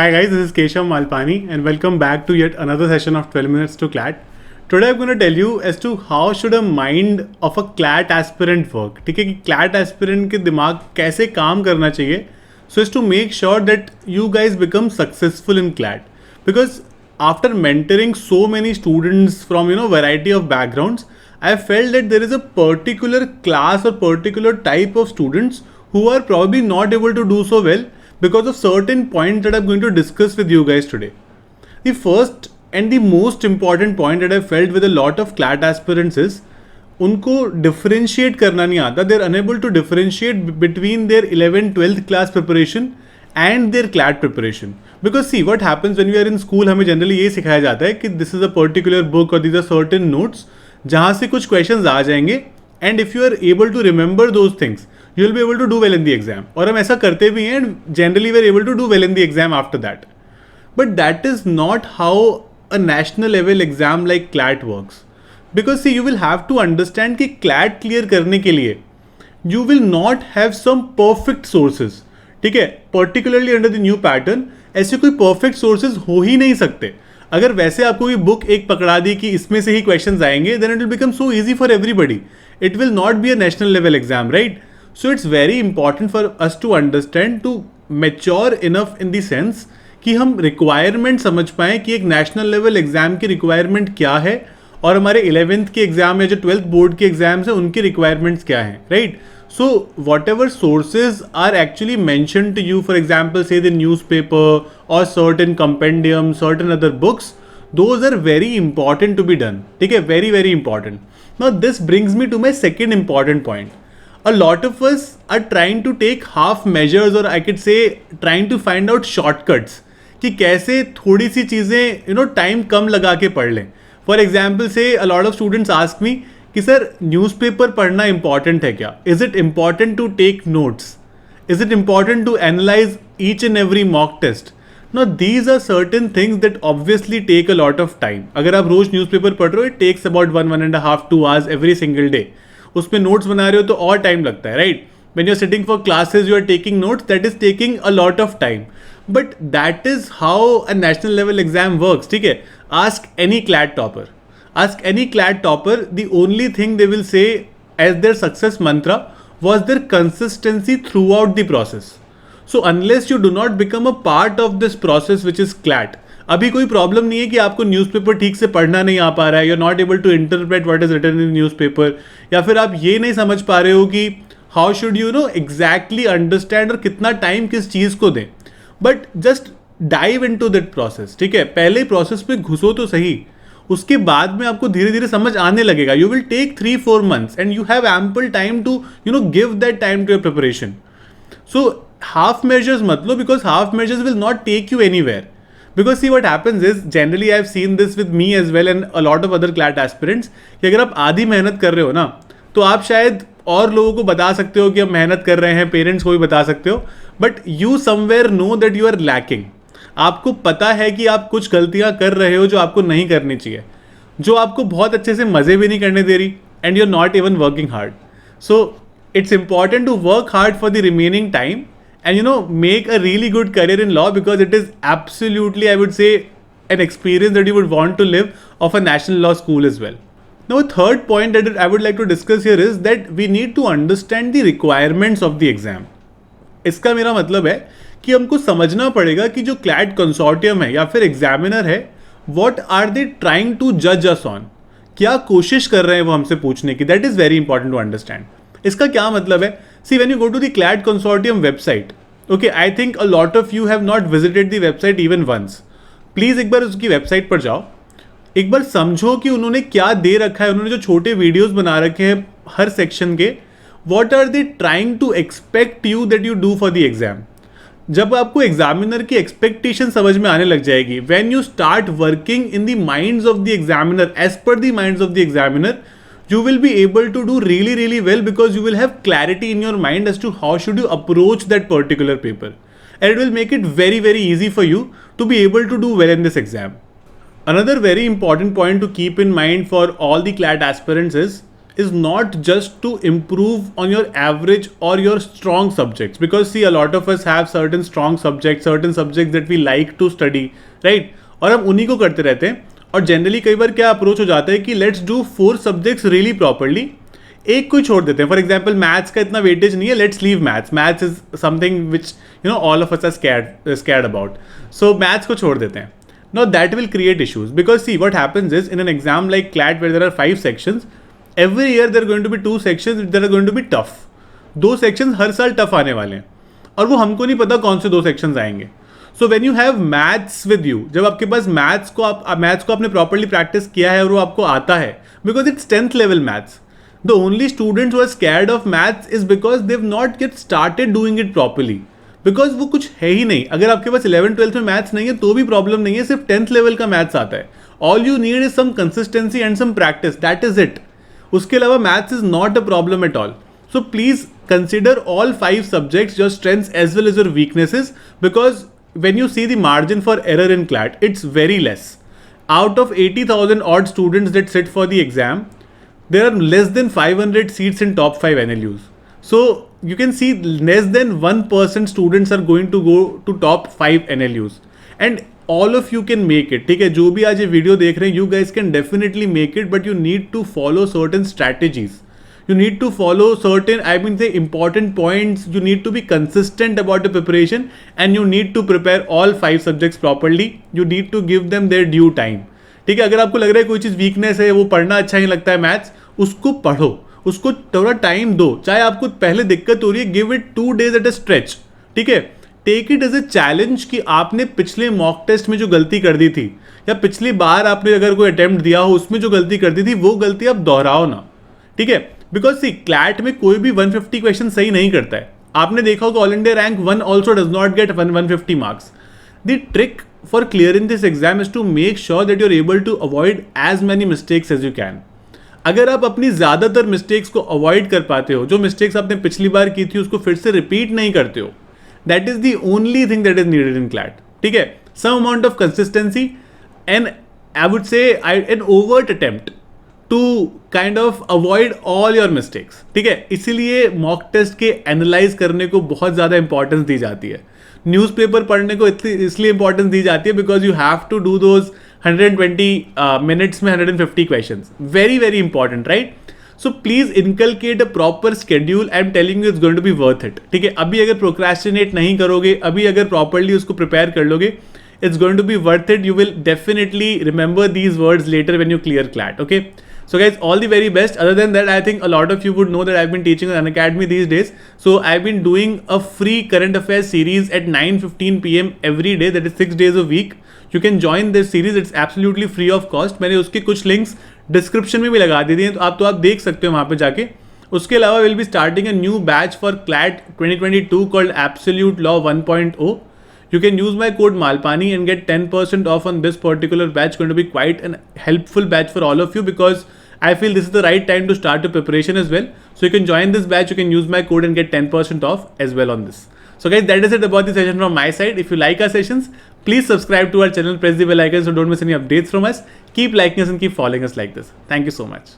Hi guys, this is Keshav Malpani and welcome back to yet another session of 12 minutes to CLAT. Today I'm going to tell you as to how should a mind of a CLAT aspirant work. ठीक है कि CLAT aspirant के दिमाग कैसे काम करना चाहिए so as to make sure that you guys become successful in CLAT. Because after mentoring so many students from variety of backgrounds, I felt that there is a particular class or particular type of students who are probably not able to do so well because of certain points that I'm going to discuss with you guys today. The first and the most important point that I felt with a lot of CLAT aspirants is उनको differentiate करना नहीं आता. They're unable to differentiate between their 11th 12th class preparation and their CLAT preparation. Because see what happens when we are in school, हमें generally ये सिखाया जाता है कि this is a particular book or these are certain notes जहाँ से कुछ questions आ जाएंगे and if you are able to remember those things you will be able to do well in the exam. और हम ऐसा करते भी हैं and generally we are able to do well in the exam after that. But that is not how a national level exam like CLAT works. Because see, you will have to understand कि CLAT clear करने के लिए you will not have some perfect sources. ठीक है, particularly under the new pattern ऐसे कोई perfect sources हो ही नहीं सकते. अगर वैसे आपको कोई बुक एक पकड़ा दी कि इसमें से ही क्वेश्चंस आएंगे then it will become so easy for everybody. It will not be a national level exam, right? So it's very important for us to understand, to mature enough in the sense कि हम requirement समझ पाएँ कि एक national level exam की requirement क्या है और हमारे 11th के एग्जाम या जो 12th बोर्ड के एग्जाम्स हैं उनकी requirements क्या हैं, right? So whatever sources are actually mentioned to you, for example say the newspaper or certain compendium, certain other books, those are very important to be done. ठीक है, very important. Now this brings me to my second important point. A lot of us are trying to take half measures or I could say trying to find out shortcuts कि कैसे थोड़ी सी चीज़ें time कम लगा के पढ़ लें. For example से a lot of students ask me कि सर न्यूज़पेपर पढ़ना इंपॉर्टेंट है क्या? Is it important to take notes? Is it important to analyse each and every mock test? Now these are certain things that obviously take a lot of time. अगर आप रोज newspaper पढ़ रहे हो, it takes about 1.5 2 hours every single day. उसमें notes बना रहे हो तो और टाइम लगता है, right? When you're sitting for classes, you are taking notes, that is taking a lot of time. But that is how a national level exam works, ठीक है? Ask any CLAT topper. Ask any CLAT topper, the only thing they will say as their success mantra was their consistency throughout the process. So unless you do not become a part of this process which is CLAT, अभी कोई problem नहीं है कि आपको newspaper ठीक से पढ़ना नहीं आ पा रहा है, you are not able to interpret what is written in newspaper, या फिर आप ये नहीं समझ पा रहे हो कि how should you exactly understand और कितना टाइम किस चीज़ को दें. But just dive into that process. ठीक है, पहले प्रोसेस में घुसो तो सही, उसके बाद में आपको धीरे धीरे समझ आने लगेगा. You will take 3-4 months and you have ample time to give that time to your preparation. So half measures मत लो, because half measures will not take you anywhere. Because see what happens is, generally I've seen this with me as well and a lot of other CLAT aspirants, कि अगर आप आधी मेहनत कर रहे हो ना तो आप शायद और लोगों को बता सकते हो कि आप मेहनत कर रहे हैं, पेरेंट्स को भी बता सकते हो, but you somewhere know that you are lacking. आपको पता है कि आप कुछ गलतियां कर रहे हो जो आपको नहीं करनी चाहिए, जो आपको बहुत अच्छे से मज़े भी नहीं करने दे रही, and you are not even working hard. So it's important to work hard for the remaining time and make a really good career in law, because it is absolutely, I would say, an experience that you would want to live of a national law school as well. Now a third point that I would like to discuss here is that we need to understand the requirements of the exam. इसका मेरा मतलब है कि हमको समझना पड़ेगा कि जो CLAT कंसोर्टियम है या फिर एग्जामिनर है, what are they trying to judge us on? क्या कोशिश कर रहे हैं वो हमसे पूछने की? That is very important to understand. इसका क्या मतलब है? See, when you go to the CLAT consortium website, okay, I think a lot of you have not visited the website even once. Please एक बार उसकी वेबसाइट पर जाओ, एक बार समझो कि उन्होंने क्या दे रखा है. उन्होंने जो छोटे वीडियोस बना रखे हैं हर सेक्शन के, what are they trying to expect you that you do for the exam. जब आपको एग्जामिनर की एक्सपेक्टेशन समझ में आने लग जाएगी, when you start working in the minds of the examiner, as per the minds of the examiner, you will be able to do really well, because you will have clarity in your mind as to how should you approach that particular paper, and it will make it very easy for you to be able to do well in this exam. Another very important point to keep in mind for all the CLAT aspirants is, is not just to improve on your average or your strong subjects, because see, a lot of us have certain strong subjects, certain subjects that we like to study, right? और हम उन्हीं को करते रहते हैं. और generally कई बार क्या अप्रोच हो जाता है कि let's do 4 subjects really properly, एक कोई छोड़ देते हैं. फॉर एग्जाम्पल मैथ्स का इतना वेटेज नहीं है, let's leave maths. Maths is something which all of us are scared about, so maths को छोड़ देते हैं. Now that will create issues, because see what happens is in an exam like CLAT where there are 5 sections, every year there are going to be 2 sections that are going to be tough. 2 sections हर साल tough आने वाले हैं और वो हमको नहीं पता कौन से 2 sections आएंगे. So when you have maths with you, जब आपके पास मैथ्स को आपने प्रॉपरली प्रैक्टिस किया है और वो आपको आता है, because it's 10th level maths. The only students who are scared of maths is because they've not yet started doing it properly. Because वो कुछ है ही नहीं. अगर आपके पास 11th-12th में मैथ्स नहीं है तो भी प्रॉब्लम नहीं है, सिर्फ 10th लेवल का मैथ्स आता है. All you need is some consistency and some practice, that is it. उसके अलावा maths is not a problem at all. So please consider all 5 subjects, your strengths as well as your weaknesses, because when you see the margin for error in CLAT, it's very less. Out of 80,000 odd students that sit for the exam, there are less than 500 seats in top 5 NLUs. So you can see less than 1% students are going to go to top 5 NLUs, and all of you can make it. ठीक है, जो भी आज ये video देख रहे हैं, you guys can definitely make it, but you need to follow certain strategies. You need to follow certain, say important points. You need to be consistent about the preparation, and you need to prepare all 5 subjects properly. You need to give them their due time. ठीक है, अगर आपको लग रहा है कोई चीज़ weakness है, वो पढ़ना अच्छा नहीं लगता है मैथ्स, उसको पढ़ो, उसको थोड़ा टाइम दो. चाहे आपको पहले दिक्कत हो रही है, give it 2 days at a stretch. ठीक है, take it as a challenge कि आपने पिछले मॉक टेस्ट में जो गलती कर दी थी, या पिछली बार आपने अगर कोई अटेम्प्ट दिया हो उसमें जो गलती कर दी थी, वो गलती आप दोहराओ ना. ठीक है, बिकॉज सी क्लैट में कोई भी 150 क्वेश्चन सही नहीं करता है. आपने देखा होगा all India rank 1 also does not get 150 marks. The trick for clearing this exam is to make sure that you are able to avoid as many mistakes as you can. अगर आप अपनी ज़्यादातर मिस्टेक्स को avoid कर पाते हो, जो mistakes आपने पिछली बार की थी उसको फिर से रिपीट नहीं करते हो, that is the only thing that is needed in CLAT. ठीक है, some amount of consistency and I would say an overt attempt to kind of avoid all your mistakes. ठीक है, इसीलिए मॉक टेस्ट के analyse करने को बहुत ज़्यादा इंपॉर्टेंस दी जाती है. न्यूज़पेपर पढ़ने को इसलिए इंपॉर्टेंस दी जाती है because you have to do those 120 minutes में 150 questions. Very very important, right? So please inculcate a proper schedule. I am telling you it's going to be worth it. ठीक है, अभी अगर प्रोक्रेस्टिनेट नहीं करोगे, अभी अगर प्रॉपरली उसको प्रिपेयर कर लोगे, it's going to be worth it. You will definitely remember these words later when you clear CLAT. Okay, so guys, all the very best. Other than that, I think a lot of you would know that I've been teaching on Unacademy these days. So I've been doing a free current affairs series at 9:15 PM every day. That is 6 days a week. You can join this series. It's absolutely free of cost. मैंने उसके कुछ links description में भी लगा दी हैं, तो आप देख सकते हो वहाँ पे जाके. उसके अलावा we'll be starting a new batch for CLAT 2022 called Absolute Law 1.0. You can use my code Malpani and get 10% off on this particular batch. Going to be quite an helpful batch for all of you because I feel this is the right time to start your preparation as well. So you can join this batch. You can use my code and get 10% off as well on this. So guys, that is it about the session from my side. If you like our sessions, please subscribe to our channel, press the bell icon so don't miss any updates from us. Keep liking us and keep following us like this. Thank you so much.